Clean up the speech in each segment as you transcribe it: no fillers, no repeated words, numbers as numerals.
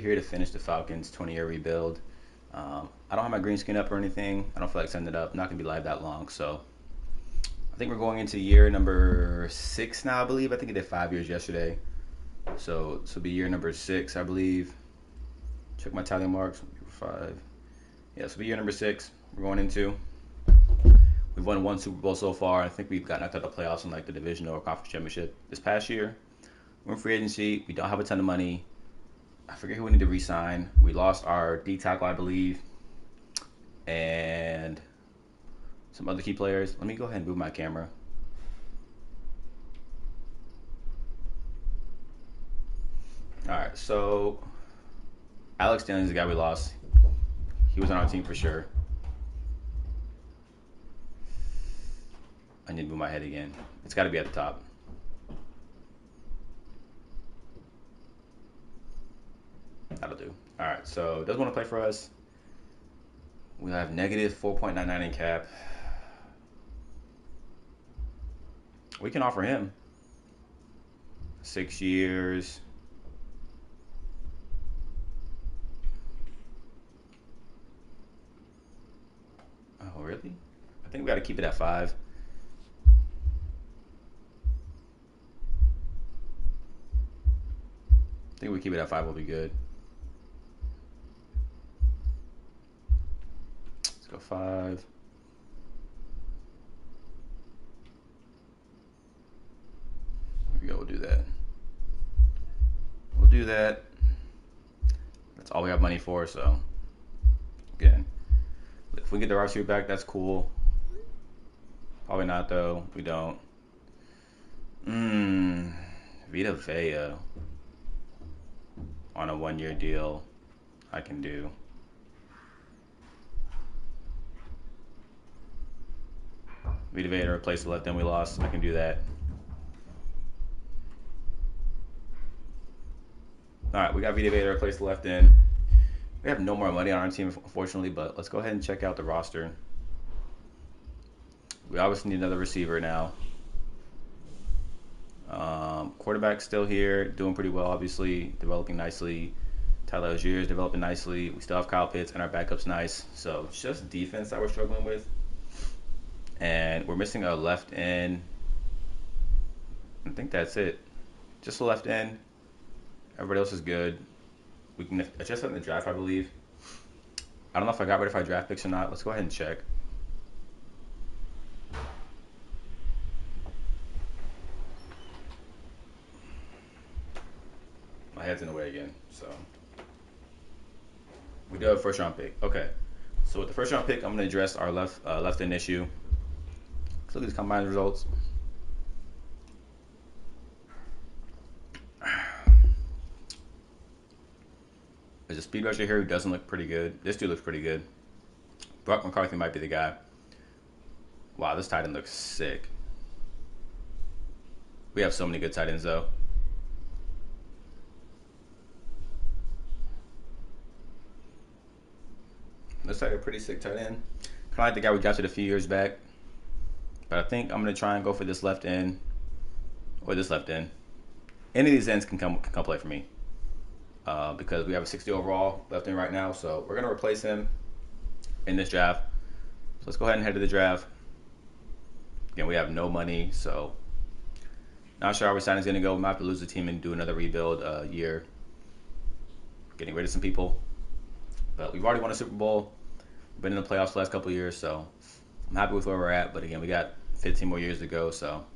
here to finish the Falcons 20-year rebuild. I don't have my green screen up or anything. I don't feel like setting it up. I'm not going to be live that long. So I think we're going into year number 6 now, I believe. I think it did 5 years yesterday. So this will be year number 6, I believe. Check my tally marks. 5. Yeah, this will be year number 6 we're going into. We've won 1 Super Bowl so far. I think we've got knocked out of the playoffs in like the divisional or conference championship this past year. We're in free agency. We don't have a ton of money. I forget who we need to re-sign. We lost our D tackle, I believe, and some other key players. Let me go ahead and move my camera. All right, so Alex Stanley's the guy we lost. He was on our team for sure. I need to move my head again. It's got to be at the top. That'll do. All right, so doesn't want to play for us. We have negative 4.99 in cap. We can offer him 6 years. Oh, really? I think we got to keep it at 5. I think we keep it at 5 will be good. Let's go 5. There we go. We'll do that. We'll do that. That's all we have money for. So again, if we get the receiver back, that's cool. Probably not though. We don't. Vita Vea on a 1-year deal. I can do. Vita Vea to replace the left end we lost. I can do that. All right, we got Vita Vea to replace the left end. We have no more money on our team, unfortunately, but let's go ahead and check out the roster. We obviously need another receiver now. Quarterback still here, doing pretty well, obviously, developing nicely. Tyler Algier is developing nicely. We still have Kyle Pitts, and our backup's nice. So it's just defense that we're struggling with. And we're missing a left end. I think that's it. Just a left end. Everybody else is good. We can adjust that in the draft, I believe. I don't know if I got rid of our draft picks or not. Let's go ahead and check. My head's in the way again, so we do have a first round pick. Okay, so with the first round pick, I'm going to address our left end issue. Let's look at the combine results. There's a speed rusher here who doesn't look pretty good. This dude looks pretty good. Brock McCarthy might be the guy. Wow, this tight end looks sick. We have so many good tight ends though. Looks like a pretty sick tight end. Kind of like the guy we drafted a few years back. But I think I'm going to try and go for this left end. Or this left end. Any of these ends can come play for me. Because we have a 60 overall left end right now. So we're going to replace him in this draft. So let's go ahead and head to the draft. Again, we have no money. So not sure how our signing's going to go. We might have to lose the team and do another rebuild year. Getting rid of some people. But we've already won a Super Bowl. Been in the playoffs the last couple of years, so I'm happy with where we're at. But again, we got 15 more years to go, so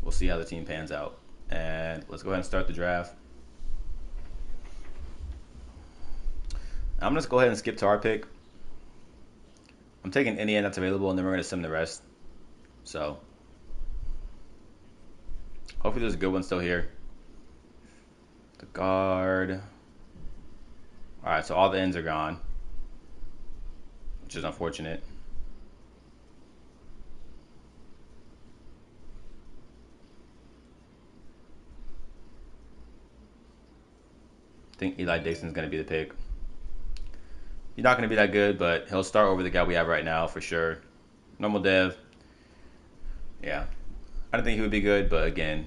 we'll see how the team pans out. And let's go ahead and start the draft. I'm going to go ahead and skip to our pick. I'm taking any end that's available, and then we're going to sim the rest. So hopefully there's a good one still here. The guard. All right, so all the ends are gone, which is unfortunate. I think Eli Dixon's going to be the pick. He's not going to be that good, but he'll start over the guy we have right now for sure. Normal dev. Yeah. I don't think he would be good, but again,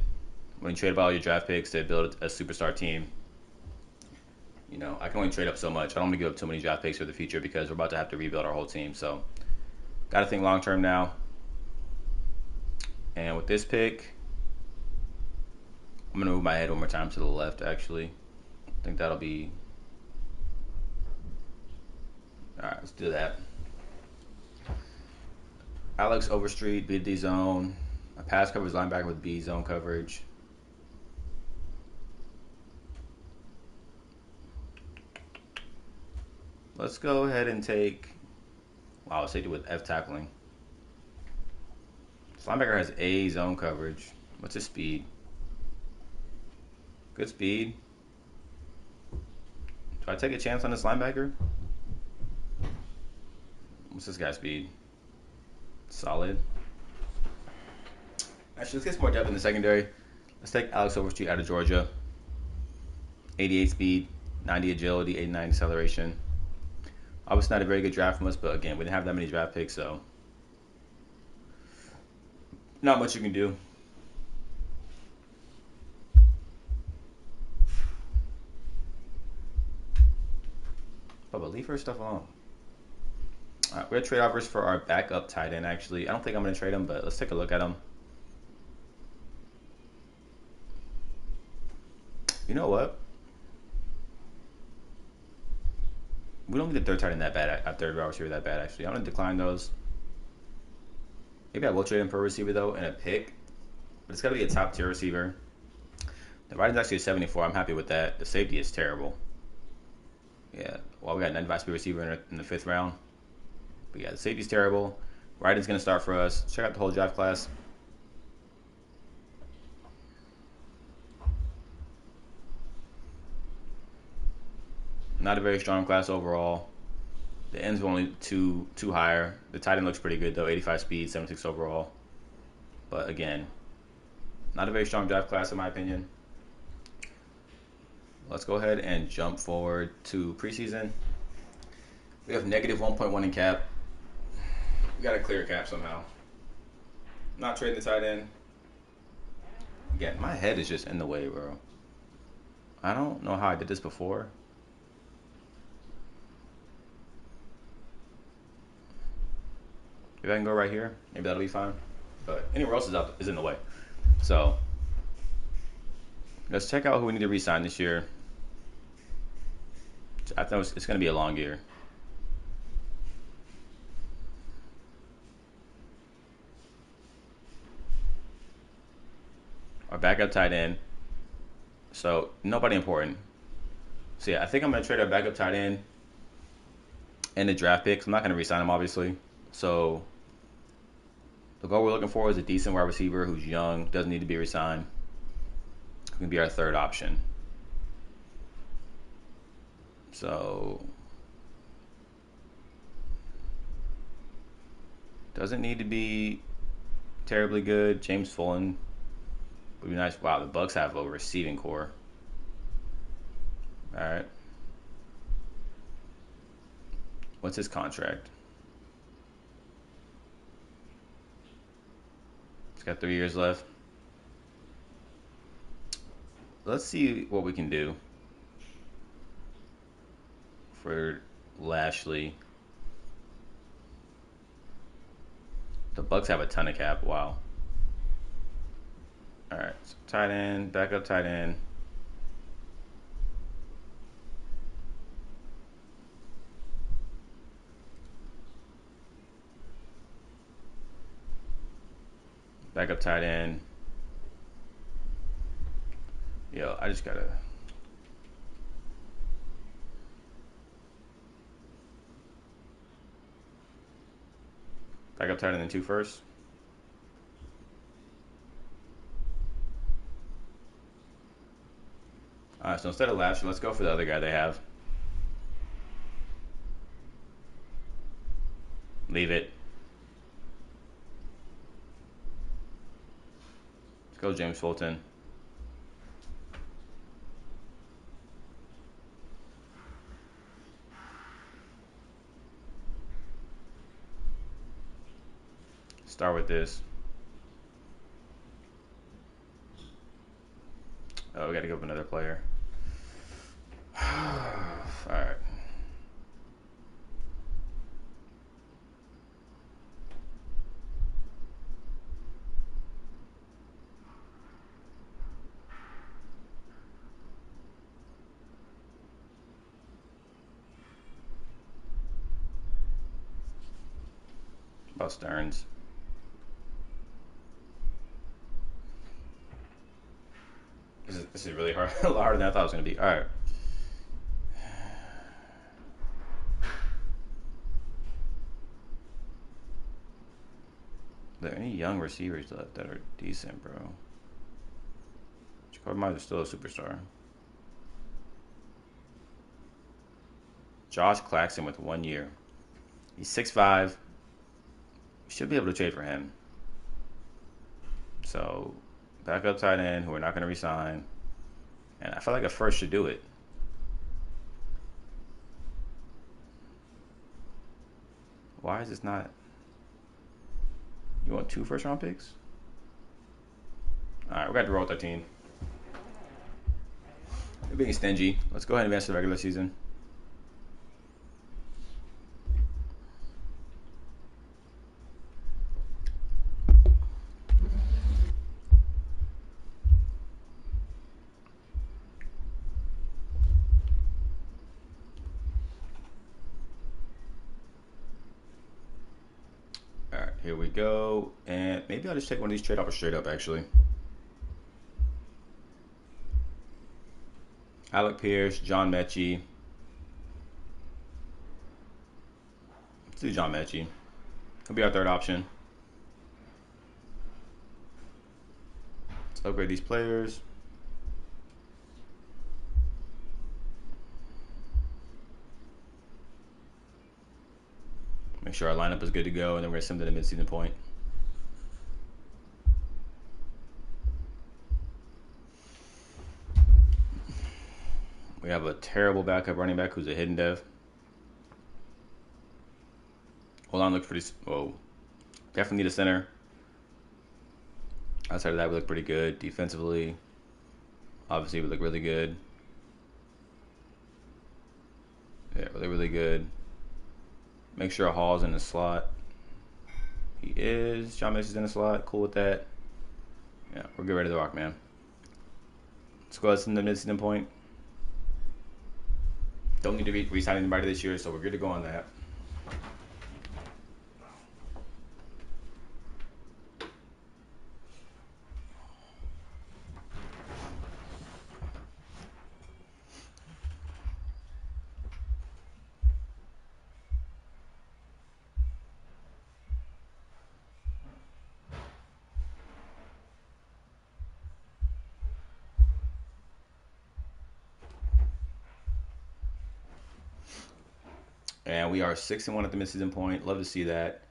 when you trade up all your draft picks to build a superstar team, I can only trade up so much. I don't want to give up too many draft picks for the future because we're about to have to rebuild our whole team. So, got to think long term now. And with this pick, I'm going to move my head one more time to the left, actually. I think that'll be... All right, let's do that. Alex Overstreet, B zone. A pass coverage linebacker with B zone coverage. Let's go ahead and take... Wow, safety with F tackling. This linebacker has A zone coverage. What's his speed? Good speed. Do I take a chance on this linebacker? What's this guy's speed? Solid. Actually, let's get some more depth in the secondary. Let's take Alex Overstreet out of Georgia. 88 speed, 90 agility, 89 acceleration. Obviously not a very good draft from us, but again, we didn't have that many draft picks, so not much you can do. But leave her stuff alone. All right, we're trade offers for our backup tight end, actually. I don't think I'm going to trade him, but let's take a look at him. You know what? We don't need the third tight end that bad, a third wide receiver that bad, actually. I'm going to decline those. Maybe I will trade him for a receiver, though, and a pick. But it's got to be a top-tier receiver. The right end's actually a 74. I'm happy with that. The safety is terrible. Yeah, well, we got 95 speed receiver in the 5th round. But yeah, the safety's terrible. Right end's going to start for us. Check out the whole draft class. Not a very strong class overall. The ends were only two higher. The tight end looks pretty good, though. 85 speed, 76 overall. But again, not a very strong draft class in my opinion. Let's go ahead and jump forward to preseason. We have negative 1.1 in cap. We got to clear cap somehow. Not trading the tight end. Again, my head is just in the way, bro. I don't know how I did this before. If I can go right here, maybe that'll be fine. But anywhere else is in the way. So let's check out who we need to re-sign this year. I thought it's going to be a long year. Our backup tight end. So nobody important. So yeah, I think I'm going to trade our backup tight end and the draft picks. I'm not going to re-sign him, obviously. So the goal we're looking for is a decent wide receiver who's young, doesn't need to be re-signed. Who can be our third option. So doesn't need to be terribly good. James Fullen would be nice. Wow, the Bucks have a receiving core. All right. What's his contract? He's got 3 years left. Let's see what we can do for Lashley. The Bucks have a ton of cap. Wow. All right, so tight end, backup tight end. Backup tight end. Yo, I just gotta. Backup tight end and 2 first. Alright, so instead of Lashley, let's go for the other guy they have. Leave it. Let's go James Fulton. Start with this. So we got to go with another player. All right. About Stearns. This is really hard. A lot harder than I thought it was going to be. All right. Are there any young receivers left that are decent, bro? Jacoby Myers is still a superstar. Josh Claxton with 1 year. He's 6'5". Should be able to trade for him. So, backup tight end who we're not going to resign. And I feel like a first should do it. Why is this not? You want 2 first-round picks? All right, we got to roll with our team. We're being stingy. Let's go ahead and advance to the regular season. All right, here we go. And maybe I'll just take one of these trade offers straight up, actually. Alec Pierce, John Mechie. Let's do John Mechie. He'll be our third option. Let's upgrade these players. Make sure our lineup is good to go, and then we're going to send to the midseason point. We have a terrible backup running back who's a hidden dev. Hold on, looks pretty. Whoa. Definitely need a center. Outside of that, we look pretty good. Defensively, obviously, we look really good. Yeah, really, really good. Make sure Hall's in the slot. He is. John Mechie's in the slot. Cool with that. Yeah, we're good ready to rock, man. Let's go ahead and the midseason point. Don't need to re-sign anybody this year, so we're good to go on that. And we are 6-1 at the midseason point. Love to see that.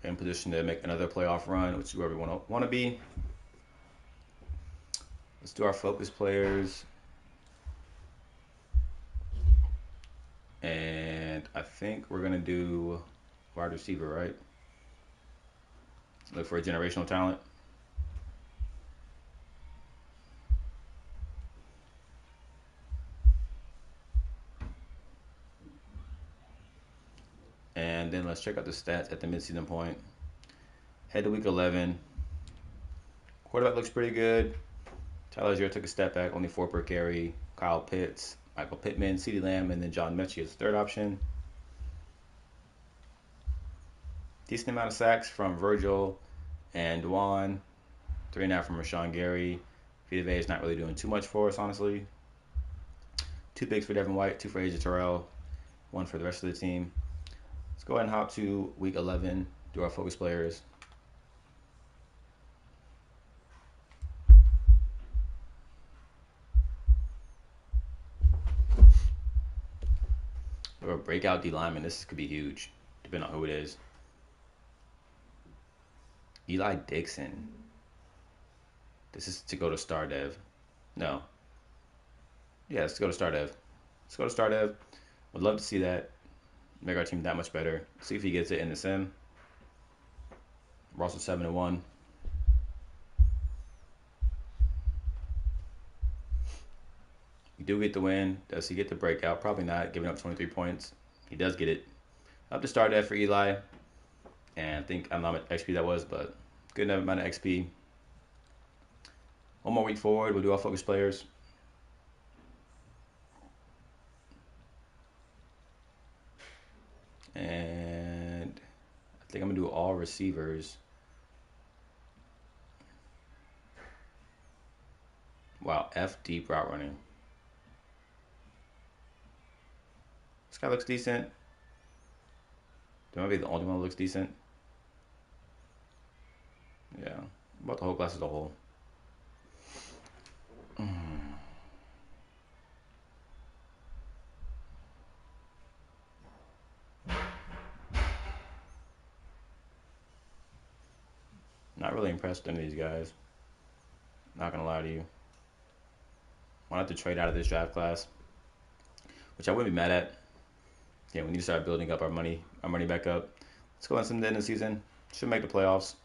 In position to make another playoff run, which is where we want to be. Let's do our focus players. And I think we're going to do wide receiver, right? Look for a generational talent. And then let's check out the stats at the midseason point. Head to week 11. Quarterback looks pretty good. Tyler Zero took a step back, only 4 per carry. Kyle Pitts, Michael Pittman, CeeDee Lamb, and then John Mechie as third option. Decent amount of sacks from Virgil and Dwan. 3.5 from Rashawn Gary. Vita Vea is not really doing too much for us, honestly. 2 picks for Devin White, 2 for AJ Terrell, 1 for the rest of the team. Let's go ahead and hop to week 11, do our focus players. Or a breakout D lineman. This could be huge, depending on who it is. Eli Dixon. This is to go to Star Dev. No. Yeah, let's go to Star Dev. Let's go to Star Dev. Would love to see that. Make our team that much better. See if he gets it in the sim. We're also 7-1. You do get the win. Does he get the breakout? Probably not, giving up 23 points. He does get it. Up to start that for Eli. And I think, I don't know how much XP that was, but good enough amount of XP. One more week forward. We'll do all focus players. And I think I'm going to do all receivers. Wow, F deep route running. This guy looks decent. That might be the only one that looks decent. Yeah, about the whole class as a whole. Not really impressed with any of these guys. Not gonna lie to you. I'll have to trade out of this draft class, which I wouldn't be mad at. Yeah, we need to start building up our money back up. Let's go on some end of the season. Should make the playoffs.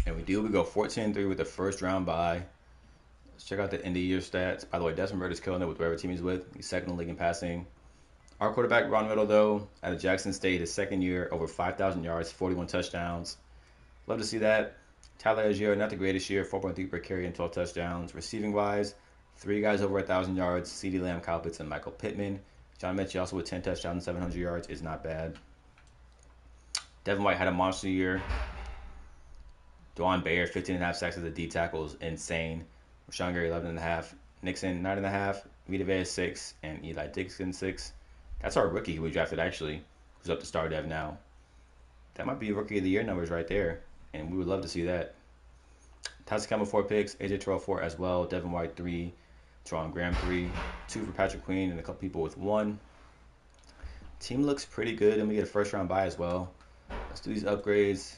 And we do. We go 14-3 with the first round bye. Let's check out the end of year stats. By the way, Desmond Ridder's killing it with whatever team he's with. He's second in the league in passing. Our quarterback, Ron Riddle, though, out of Jackson State, his second year, over 5,000 yards, 41 touchdowns. Love to see that. Tyler Algier, not the greatest year, 4.3 per carry and 12 touchdowns. Receiving wise, 3 guys over 1,000 yards: CeeDee Lamb, Kyle Pitts, and Michael Pittman. John Mechie also with 10 touchdowns and 700 yards is not bad. Devin White had a monster year. Dwan Bayer, 15.5 sacks as a D tackle is insane. Rashawn Gary, 11.5. Nixon, 9.5. Vita Vea, 6. And Eli Dixon, 6. That's our rookie who we drafted, actually, who's up to star dev now. That might be rookie of the year numbers right there, and we would love to see that. Tyson Campbell, 4 picks. AJ Terrell, 4 as well. Devin White, 3. Teron Graham, 3. 2 for Patrick Queen, and a couple people with 1. Team looks pretty good, and we get a first round bye as well. Let's do these upgrades.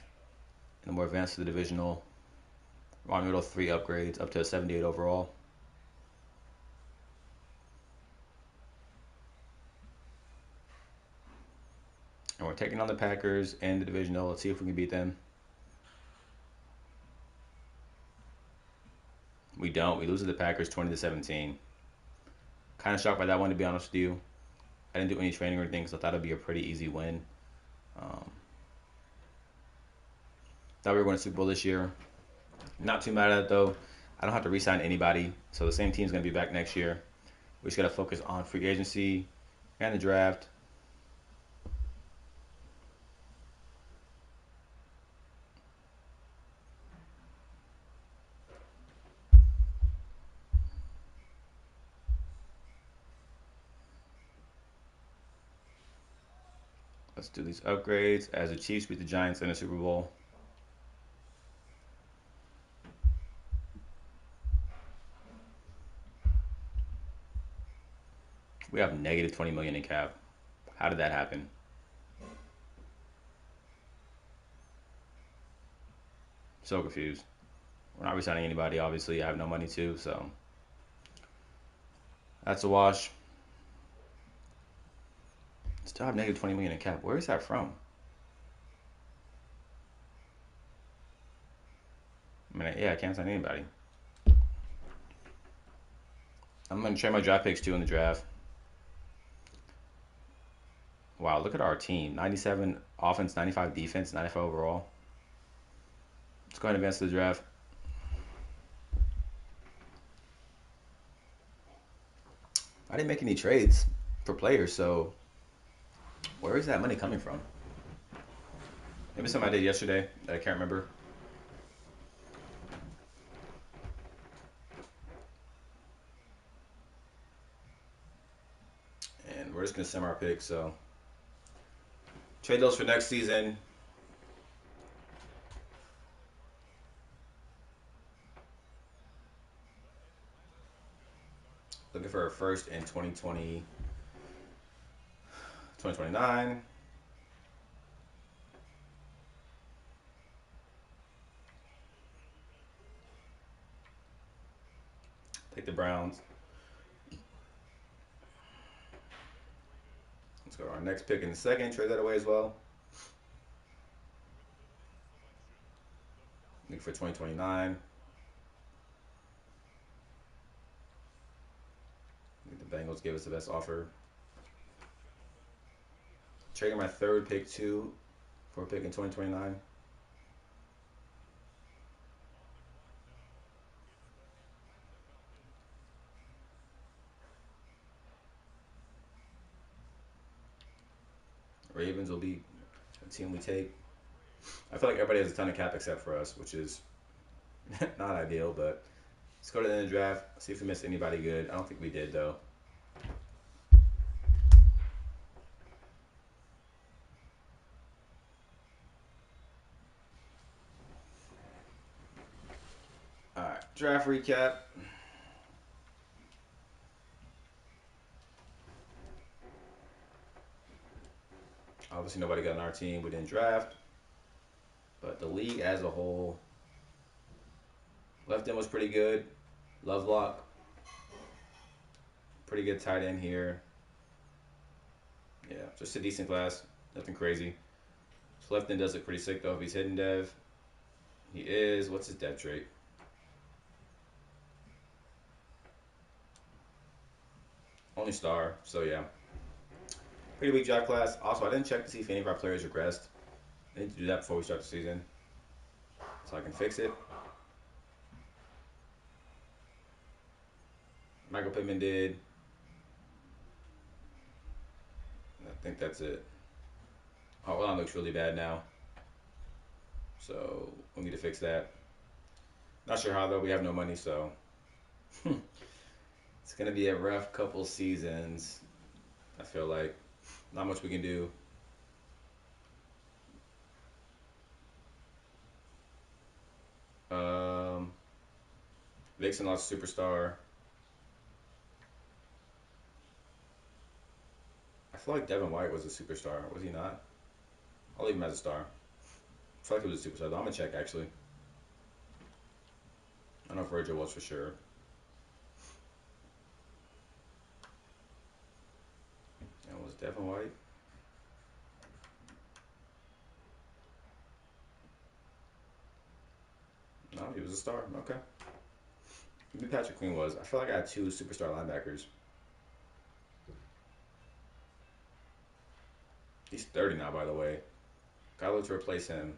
And more advanced to the divisional. Ron Riddle, 3 upgrades, up to a 78 overall. And we're taking on the Packers and the divisional. Let's see if we can beat them. We don't. We lose to the Packers 20-17. Kind of shocked by that one, to be honest with you. I didn't do any training or anything, so I thought it'd be a pretty easy win. Thought we were going to Super Bowl this year. Not too mad at it, though. I don't have to re-sign anybody, so the same team's going to be back next year. We just got to focus on free agency and the draft. Let's do these upgrades as the Chiefs beat the Giants in the Super Bowl. We have negative 20 million in cap. How did that happen? So confused. We're not resigning anybody, obviously. I have no money too, so that's a wash. Still have negative 20 million in cap. Where is that from? I mean, yeah, I can't sign anybody. I'm going to trade my draft picks too in the draft. Wow, look at our team. 97 offense, 95 defense, 95 overall. Let's go ahead and advance to the draft. I didn't make any trades for players, so where is that money coming from? Maybe something I did yesterday that I can't remember. And we're just going to send our picks, so trade those for next season. Looking for a first in 2020, 2029. Take the Browns. Let's go to our next pick in the second. Trade that away as well. Look for 2029. I think the Bengals gave us the best offer. Trading my third pick too for a pick in 2029. Ravens will be a team we take. I feel like everybody has a ton of cap except for us, which is not ideal, but let's go to the end of the draft, see if we missed anybody good. I don't think we did, though. All right, draft recap. Obviously, nobody got on our team. We didn't draft. But the league as a whole, left end was pretty good. Lovelock, pretty good tight end here. Yeah, just a decent class. Nothing crazy. So left end does look pretty sick, though, if he's hidden dev. He is. What's his dev trait? Only star. So, yeah. Pretty weak draft class. Also, I didn't check to see if any of our players regressed. I need to do that before we start the season, so I can fix it. Michael Pittman did. I think that's it. Holland looks really bad now, so we need to fix that. Not sure how though. We have no money, so it's gonna be a rough couple seasons. I feel like not much we can do. Vixen lost superstar. I feel like Devin White was a superstar. Was he not? I'll leave him as a star. I feel like he was a superstar, though. I'm gonna check actually. I don't know if Virgil was for sure. And was Devin White? No, he was a star. Okay. Maybe Patrick Queen was. I feel like I had two superstar linebackers. He's 30 now, by the way. Gotta look to replace him.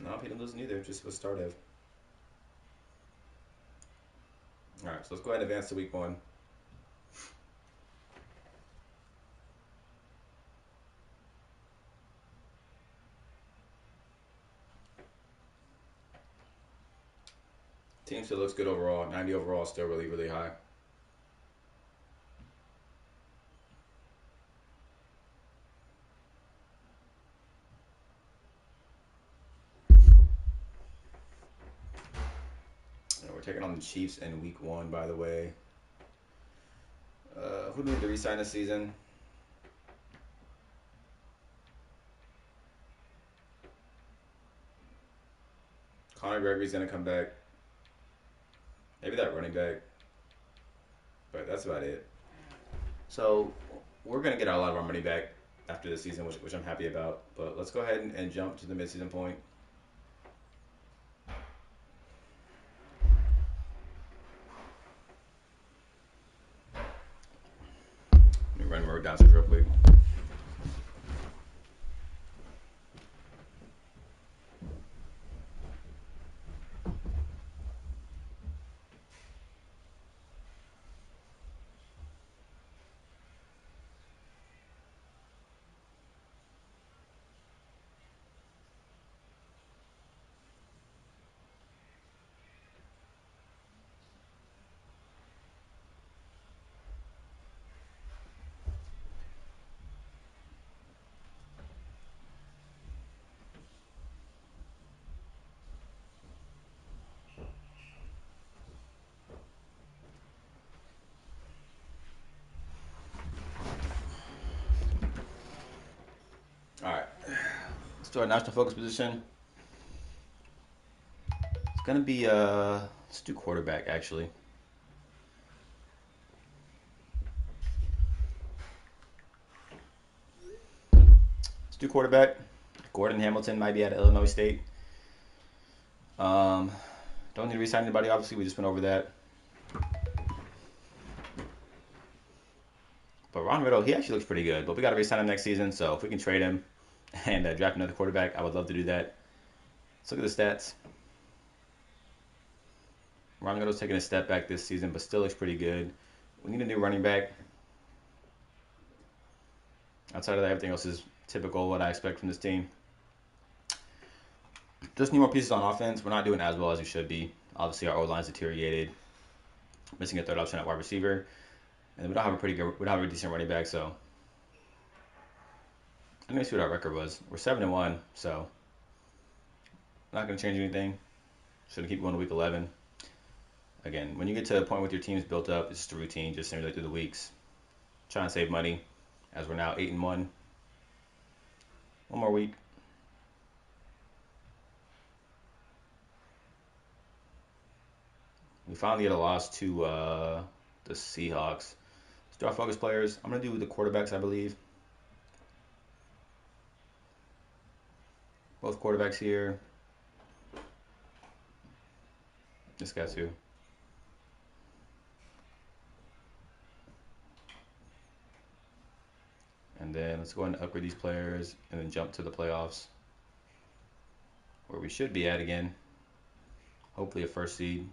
No, he didn't lose neither. Just was start of. All right, so let's go ahead and advance to week one. Team still looks good overall. 90 overall, still really, really high. And we're taking on the Chiefs in week one, by the way. Who do we need to re-sign this season? Conor Gregory's going to come back. Maybe that running back. But that's about it. So we're going to get a lot of our money back after this season, which I'm happy about. But let's go ahead and jump to the midseason point. Let me run my downstairs real quick. to our national focus position. It's gonna be let's do quarterback actually. Let's do quarterback. Gordon Hamilton might be at Illinois State. Don't need to re-sign anybody. Obviously, we just went over that. But Ron Riddle, he actually looks pretty good. But we got to re-sign him next season. So if we can trade him and draft another quarterback, I would love to do that. Let's look at the stats. Ron Riddle's taking a step back this season, but still looks pretty good. We need a new running back. Outside of that, everything else is typical what I expect from this team. Just need more pieces on offense. We're not doing as well as we should be. Obviously, our O-line's deteriorated. Missing a third option at wide receiver. And we don't have a decent running back, so let me see what our record was. We're 7-1, so not going to change anything. Should keep going to week 11. Again, when you get to a point with your team's built up, it's just a routine, just simulate through the weeks. Try and save money, as we're now 8-1. One more week. We finally get a loss to the Seahawks. Let's do our focus players. I'm going to do the quarterbacks, I believe. Both quarterbacks here. This guy too. And then let's go ahead and upgrade these players and then jump to the playoffs, where we should be at again. Hopefully a first seed.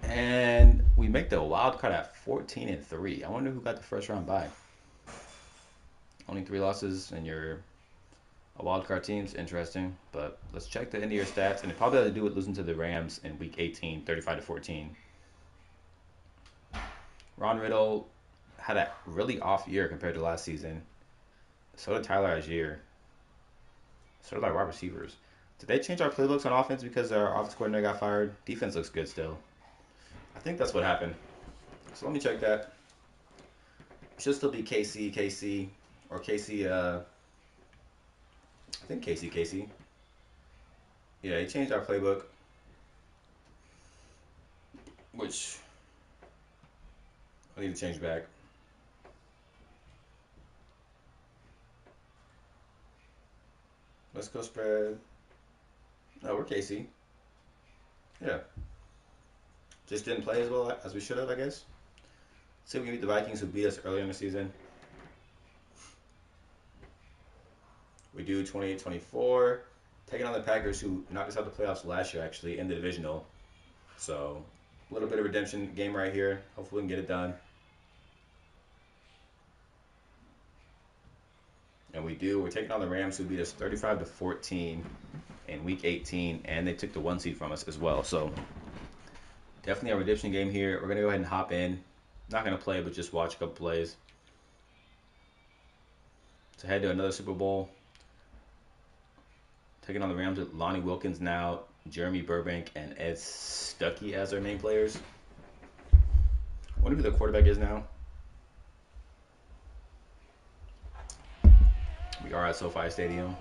And we make the wild card at 14-3. I wonder who got the first round bye. Only 3 losses, and you're a wild card team's interesting. But let's check the end of your stats, and it probably has to do with losing to the Rams in week 18, 35-14. Ron Riddle had a really off year compared to last season. So did Tyler Algier. So did our wide receivers. Did they change our playbooks on offense because our offense coordinator got fired? Defense looks good still. I think that's what happened. So let me check that. It should still be KC, or KC, I think KC. Yeah, he changed our playbook, which I need to change back. Let's go spread. No, we're KC. Yeah. Just didn't play as well as we should have, I guess. See if we can beat the Vikings, who beat us earlier in the season. We do 28-24. Taking on the Packers, who knocked us out the playoffs last year, actually, in the divisional. So, a little bit of redemption game right here. Hopefully we can get it done. And we do. We're taking on the Rams, who beat us 35-14 in Week 18, and they took the 1 seed from us as well. So, definitely a redemption game here. We're going to go ahead and hop in. Not going to play, but just watch a couple plays. To head to another Super Bowl. Taking on the Rams with Lonnie Wilkins now, Jeremy Burbank, and Ed Stuckey as our main players. I wonder who the quarterback is now. We are at SoFi Stadium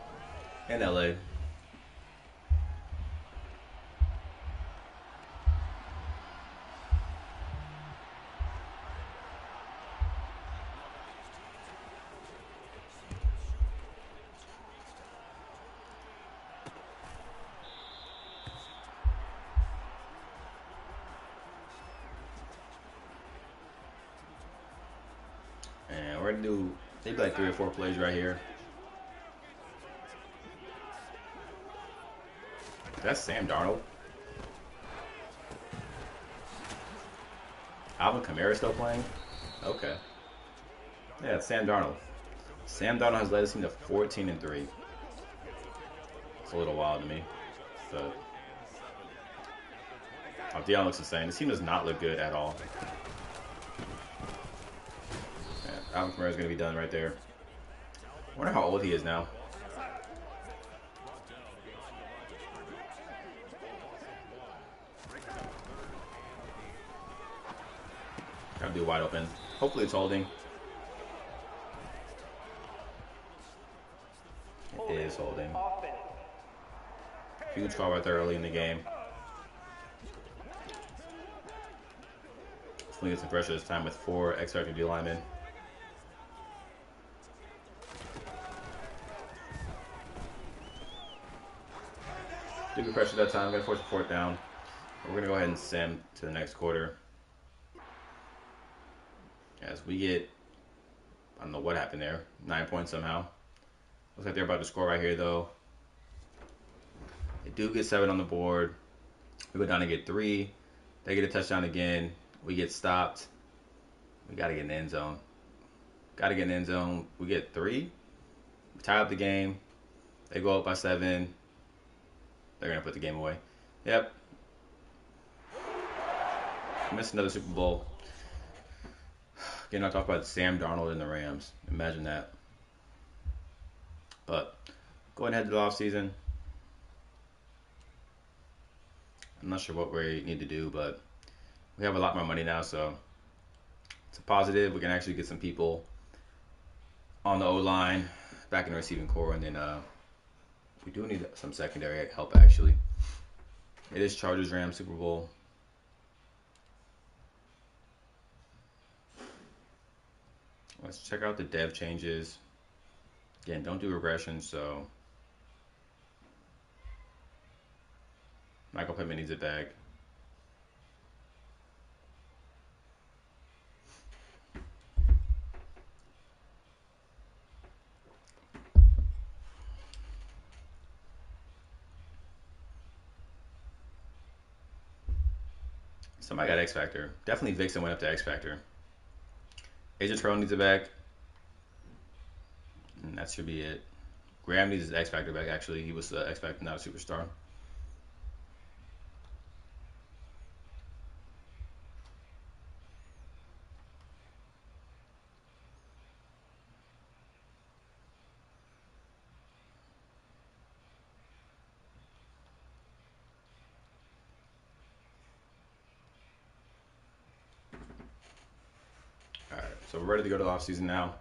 in LA. And we're going to do maybe like 3 or 4 plays right here. That's Sam Darnold. Alvin Kamara still playing? Okay. Yeah, it's Sam Darnold. Sam Darnold has led his team to 14-3. It's a little wild to me, but Dion looks insane. This team does not look good at all. Man, Alvin Kamara is going to be done right there. I wonder how old he is now. Gotta be wide open. Hopefully it's holding. It is holding. Huge call right there early in the game. Definitely get some pressure this time with 4 X-Factor D linemen. Do good pressure that time. Got to force a 4th down. We're going to go ahead and sim to the next quarter. As we get, I don't know what happened there, 9 points somehow. Looks like they're about to score right here, though. They do get 7 on the board. We go down and get 3. They get a touchdown again. We get stopped. We got to get in the end zone. Got to get in the end zone. We get 3. We tie up the game. They go up by 7. They're going to put the game away. Yep. Missed another Super Bowl. Again, I'll talk about Sam Darnold and the Rams. Imagine that. But going ahead to the offseason, I'm not sure what we need to do, but we have a lot more money now, so it's a positive. We can actually get some people on the O-line, back in the receiving core, and then we do need some secondary help, actually. It is Chargers-Rams Super Bowl. Let's check out the dev changes. Again, don't do regression, so Michael Pittman needs it back. Somebody got X Factor. Definitely Vixen went up to X Factor. Agent Terrell needs it back. And that should be it. Graham needs his X Factor back, actually. He was X Factor, not a superstar. All right, so we're ready to go to the offseason now.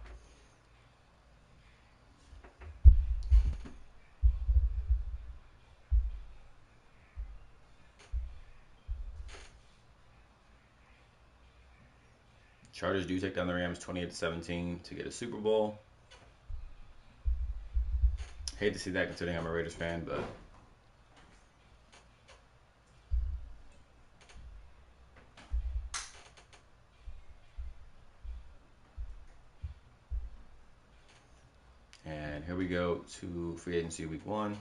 Chargers do take down the Rams 28-17 to get a Super Bowl. Hate to see that considering I'm a Raiders fan, but and here we go to free agency week 1.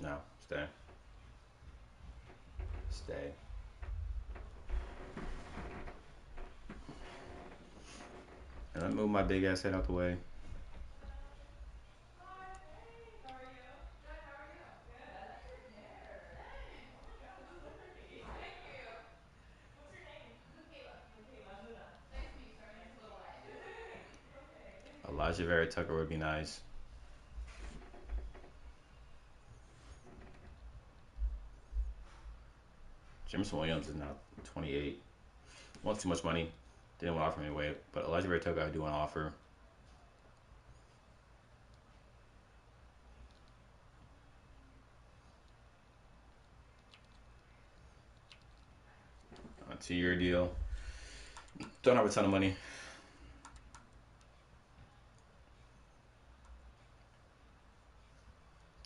No, stay. Stay. And let me move my big ass head out the way. Elijah Vera Tucker would be nice. Jameson Williams is now 28. Wants too much money. Didn't want to offer me away. But Elijah Vera Tucker I do want to offer. A 2-year deal. Don't have a ton of money.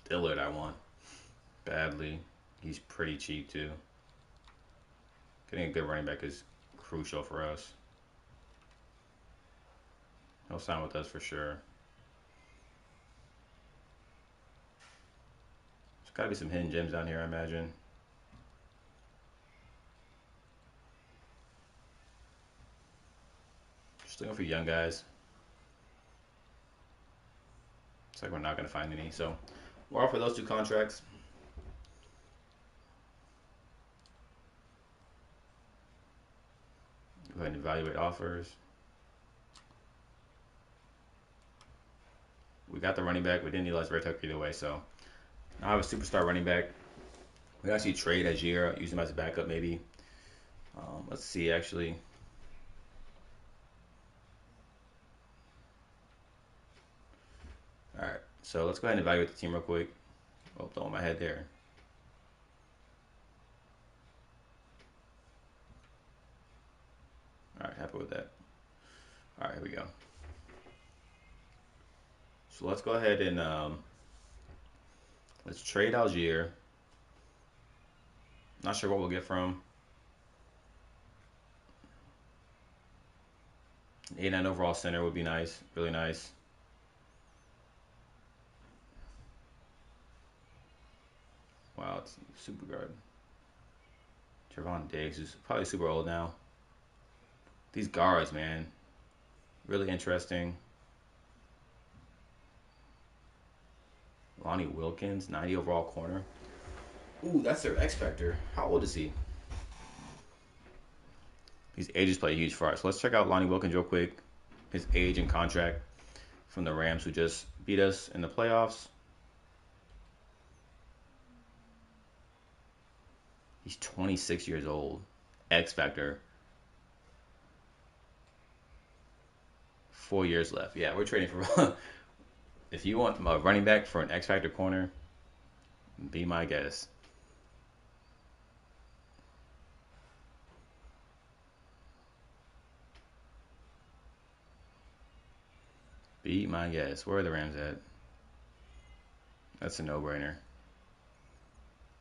Dillard I want badly. He's pretty cheap too. Getting a good running back is crucial for us. He'll sign with us for sure. There's got to be some hidden gems down here, I imagine. Just looking for young guys. It's like we're not going to find any. So we'll offer those two contracts. Go ahead and evaluate offers. We got the running back. We didn't utilize Red Tucker either way. So now I have a superstar running back. We actually trade Agier, use him as a backup maybe. Let's see actually. All right, so let's go ahead and evaluate the team real quick. Oh, throwing my head there. All right, happy with that. All right, here we go. So let's go ahead and let's trade Algier. Not sure what we'll get from. An 89 overall center would be nice, really nice. Wow, it's super guard. Trevon Diggs is probably super old now. These guards, man, really interesting. Lonnie Wilkins, 90 overall corner. Ooh, that's their X Factor. How old is he? These ages play a huge part. So let's check out Lonnie Wilkins real quick. His age and contract from the Rams who just beat us in the playoffs. He's 26 years old. X Factor. 4 years left. Yeah, we're trading for. If you want a running back for an X Factor corner, be my guest. Be my guest. Where are the Rams at? That's a no-brainer.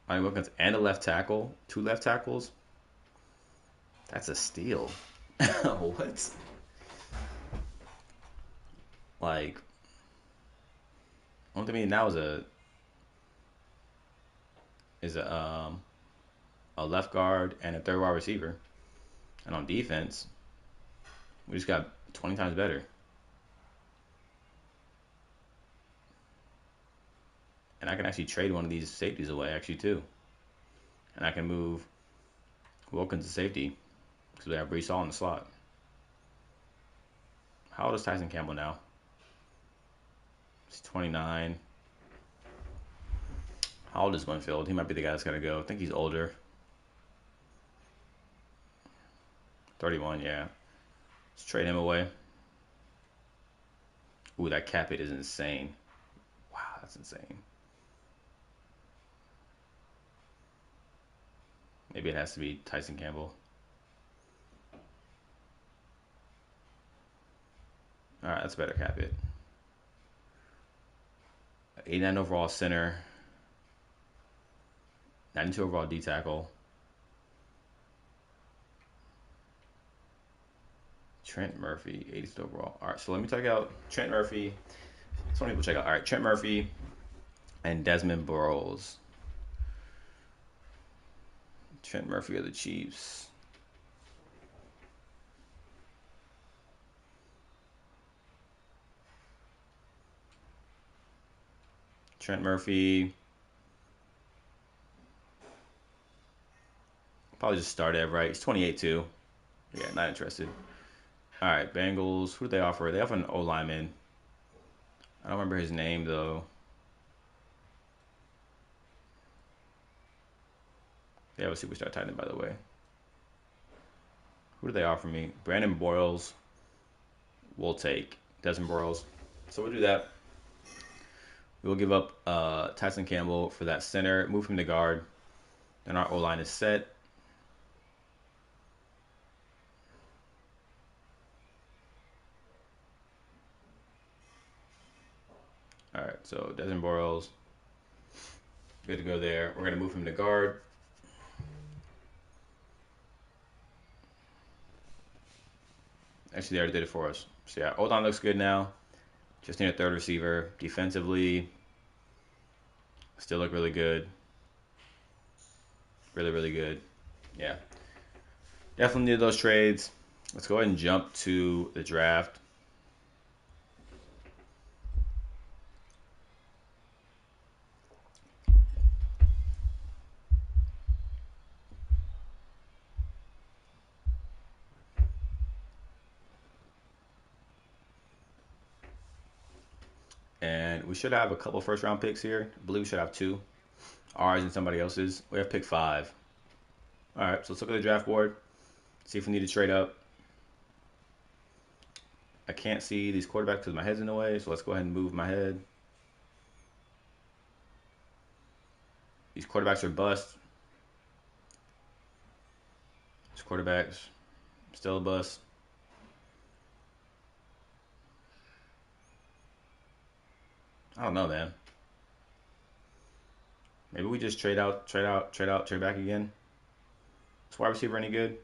Lonnie Wilkins and a left tackle. 2 left tackles. That's a steal. What? Like, only thing I mean now is a left guard and a third wide receiver. And on defense, we just got 20 times better. And I can actually trade one of these safeties away, actually, too. And I can move Wilkins to safety because we have Brees Hall in the slot. How old is Tyson Campbell now? He's 29. How old is Winfield? He might be the guy that's got to go. I think he's older. 31, yeah. Let's trade him away. Ooh, that cap hit is insane. Wow, that's insane. Maybe it has to be Tyson Campbell. All right, that's a better cap hit. 89 overall center. 92 overall D tackle. Trent Murphy, 80th overall. All right, so let me check out Trent Murphy. Some people check out. All right, Trent Murphy and Desmond Burrows. Trent Murphy of the Chiefs. Trent Murphy. Probably just start at right. He's 28 too. Yeah, not interested. All right, Bengals. Who do they offer? They offer an O lineman. I don't remember his name though. They have a superstar tight end, by the way. Who do they offer me? Brandon Boyles. We'll take Desmond Boyles. So we'll do that. We'll give up Tyson Campbell for that center. Move him to guard. Then our O line is set. All right, so Desmond Boyles. Good to go there. We're going to move him to guard. Actually, they already did it for us. So yeah, O-line looks good now. Just need a third receiver. Defensively, still look really good. Really, really good. Yeah. Definitely need those trades. Let's go ahead and jump to the draft. And we should have a couple first round picks here. I believe we should have 2. Ours and somebody else's. We have pick 5. All right, so let's look at the draft board. See if we need to trade up. I can't see these quarterbacks because my head's in the way, so let's go ahead and move my head. These quarterbacks are bust. These quarterbacks still a bust. I don't know, man. Maybe we just trade back again. Is wide receiver any good?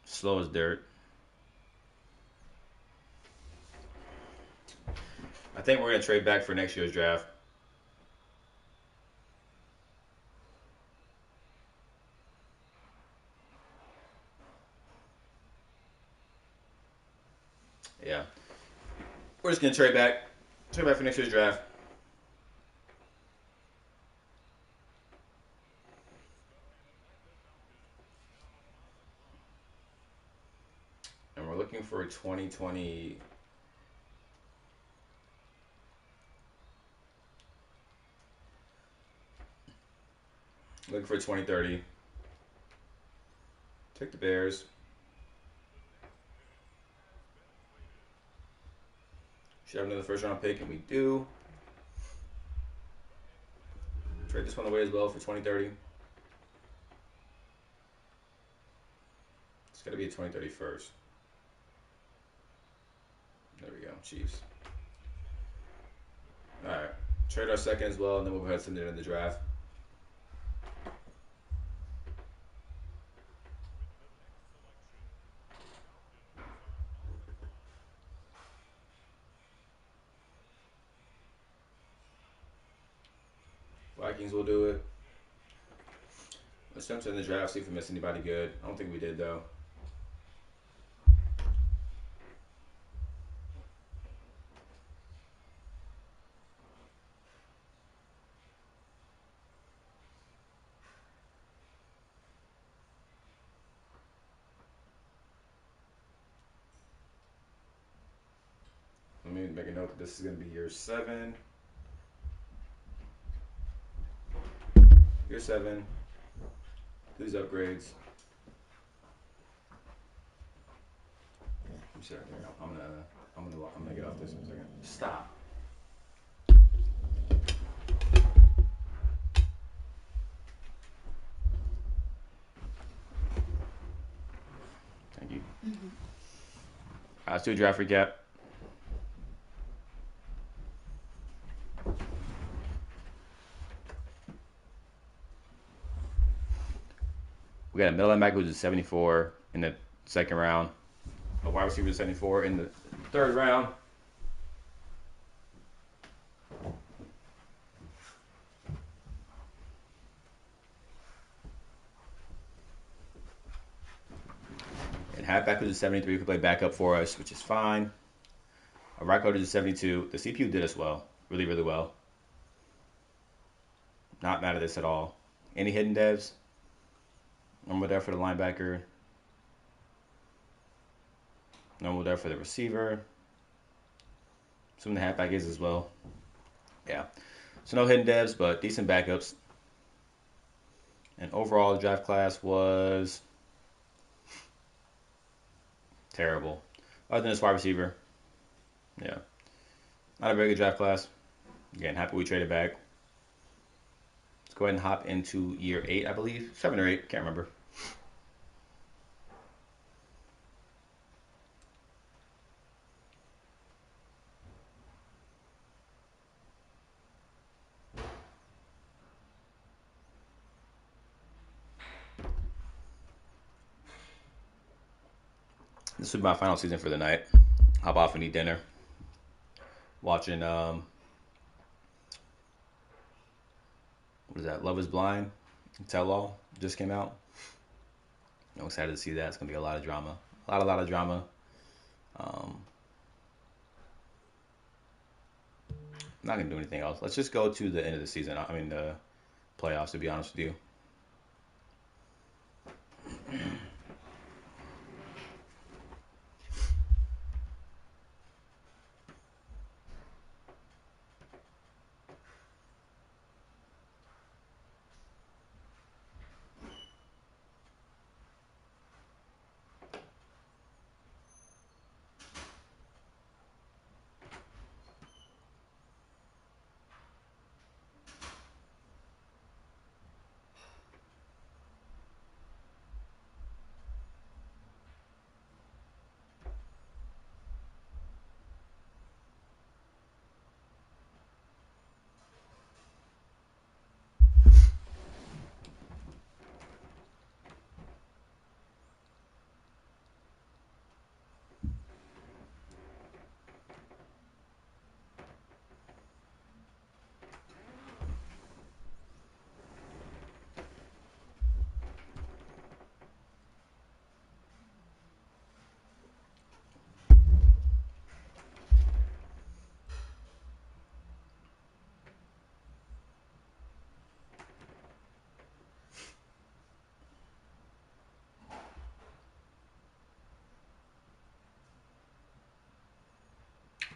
Slow as dirt. I think we're going to trade back for next year's draft. Yeah. We're just going to trade back. Trade back for next year's draft. And we're looking for 2020. Looking for 2030. Take the Bears. Should have another first round pick, and we do. Trade this one away as well for 2030. It's got to be a 2030 first. There we go, Chiefs. All right, trade our second as well, and then we'll go ahead and send it in the draft. Vikings will do it. Let's jump to the draft, see if we missed anybody good. I don't think we did, though. Let me make a note that this is going to be year 7. Year 7. These upgrades. I'm gonna get off this in a second. Stop. Thank you. Let's do a draft recap. We got a middle linebacker who's a 74 in the second round. A wide receiver 74 in the third round. And halfback who's a 73 who could play backup for us, which is fine. A right guard is a 72. The CPU did us well. Really, really well. Not mad at this at all. Any hidden devs? Normal there for the linebacker. Normal there for the receiver. Some of the halfback is as well. Yeah. So no hidden devs, but decent backups. And overall, the draft class was terrible. Other than this wide receiver. Yeah. Not a very good draft class. Again, happy we traded back. Let's go ahead and hop into year 8, I believe. 7 or 8, can't remember. This will be my final season for the night. Hop off and eat dinner. Watching, what is that? Love is Blind. Tell All just came out. I'm excited to see that. It's gonna be a lot of drama, a lot of drama. Um, I'm not gonna do anything else. Let's just go to the end of the season. I mean the playoffs. To be honest with you.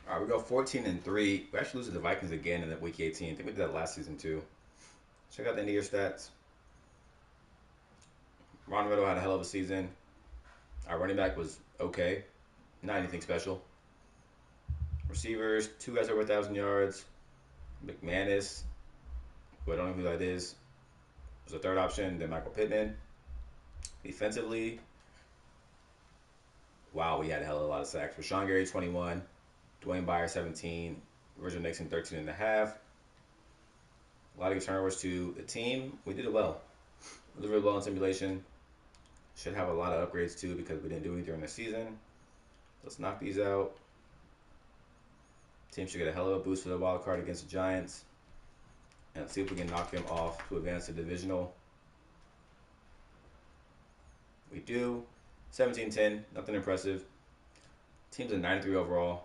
All right, we go 14-3. We actually lose to the Vikings again in week 18. I think we did that last season too. Check out the end of your stats. Ron Riddle had a hell of a season. Our running back was okay, not anything special. Receivers, two guys over 1,000 yards. McManus, who I don't know who that is, was the third option. Then Michael Pittman. Defensively, wow, we had a hell of a lot of sacks. Rashawn Gary, 21. Dwayne Byer, 17. Richard Nixon, 13 and a half. A lot of good turnovers to the team. We did it well. We did really well in simulation. Should have a lot of upgrades too because we didn't do anything during the season. Let's knock these out. Team should get a hell of a boost for the wild card against the Giants. And let's see if we can knock them off to advance the divisional. We do. 17-10, nothing impressive. Team's a 9-3 overall.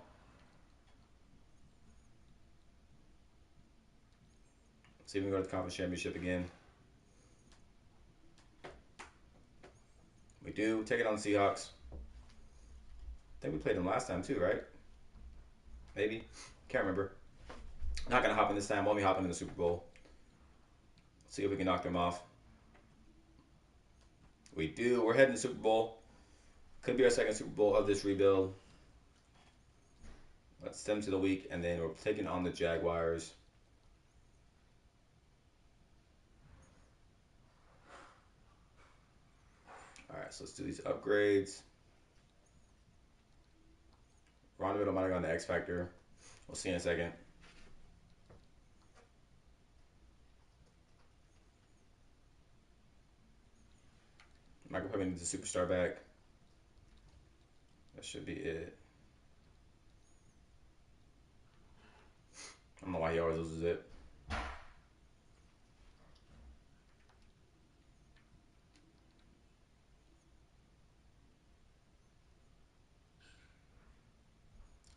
Let's see if we can go to the conference championship again. We do. Take it on the Seahawks. I think we played them last time too, right? Maybe. Can't remember. Not going to hop in this time. Won't be hopping in the Super Bowl. Let's see if we can knock them off. We do. We're heading to the Super Bowl. Could be our second Super Bowl of this rebuild. Let's send them to the week, and then we're taking on the Jaguars. All right, so let's do these upgrades. Ron might have gone to X Factor. We'll see in a second. Michael Pittman needs a superstar back. That should be it. I don't know why he always loses it.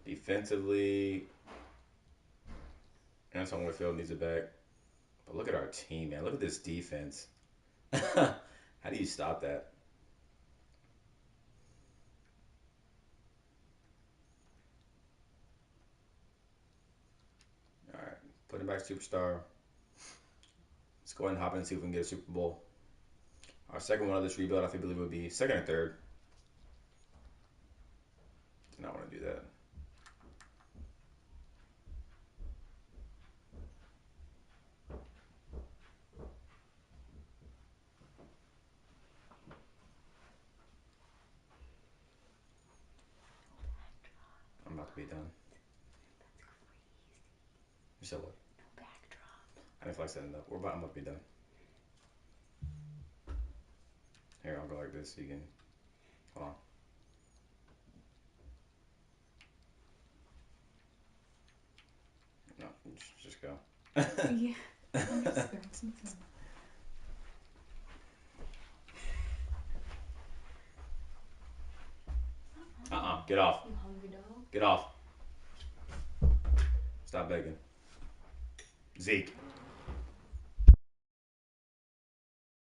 Defensively, Anton Whitfield needs it back. But look at our team, man. Look at this defense. How do you stop that? All right, put him back superstar. Let's go ahead and hop in and see if we can get a Super Bowl. Our second one of this rebuild, I think, believe would be second or third. Do not want to do that. I'm about to be done. You said what? I didn't flex that enough. I'm about to be done. Here, I'll go like this so you can. Hold on. No, just go. Yeah, I'm just going to. Get off. You hungry dog? Get off. Stop begging. Zeke.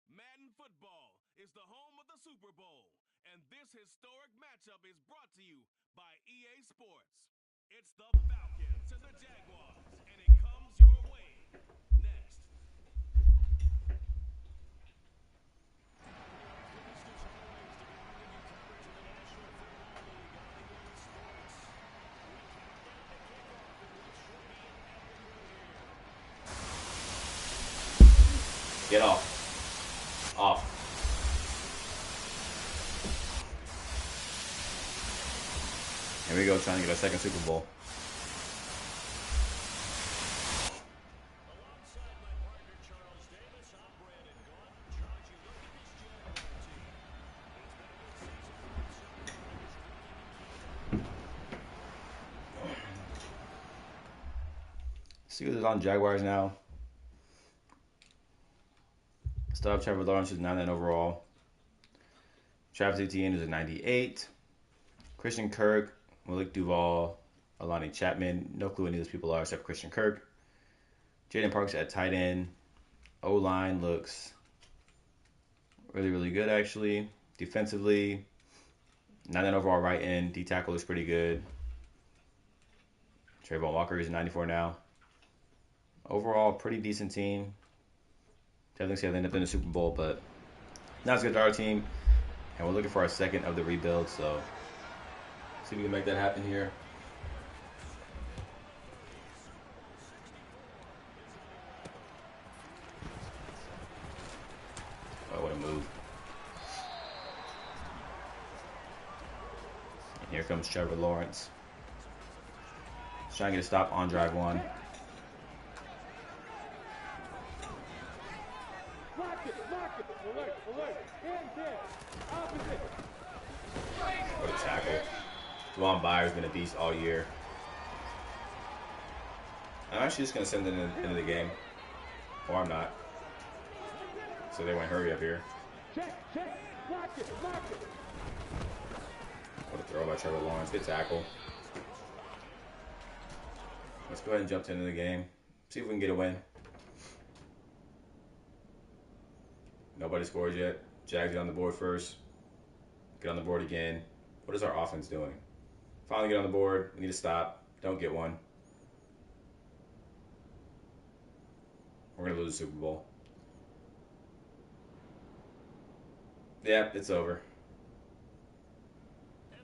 Madden football is the home of the Super Bowl, and this historic matchup is brought to you by EA Sports. It's the Falcons and the Jaguars, and it comes your way next. Get off. Off. Here we go, trying to get our second Super Bowl. See who's on Jaguars now. Still have Trevor Lawrence, who's 99 overall. Travis Etienne is a 98. Christian Kirk, Malik Duval, Alani Chapman. No clue who any of those people are except for Christian Kirk. Jaden Parks at tight end. O-line looks really, really good, actually. Defensively, 99 overall right end. D-tackle looks pretty good. Trayvon Walker is a 94 now. Overall, pretty decent team. Definitely see how they end up in the Super Bowl, but not as good as our team. And we're looking for our second of the rebuild, so see if we can make that happen here. Oh, what a move. And here comes Trevor Lawrence. He's trying to get a stop on drive one. What a tackle. Devon Byer's been a beast all year. I'm actually just going to send it into the game. Or I'm not. So they won't hurry up here. What a throw by Trevor Lawrence. Good tackle. Let's go ahead and jump into the game. See if we can get a win. Nobody scores yet. Jags get on the board first. Get on the board again. What is our offense doing? Finally get on the board. We need to stop. Don't get one. We're going to lose the Super Bowl. Yeah, it's over.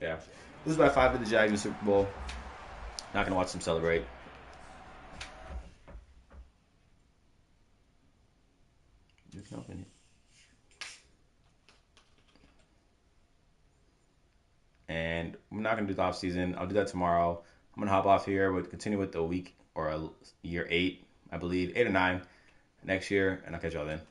Yeah. Lose by 5 to the Jags in the Super Bowl. Not going to watch them celebrate. There's nothing here. And I'm not going to do the off season. I'll do that tomorrow. I'm going to hop off here. We'll continue with the week or year 8, I believe, 8 or 9 next year. And I'll catch y'all then.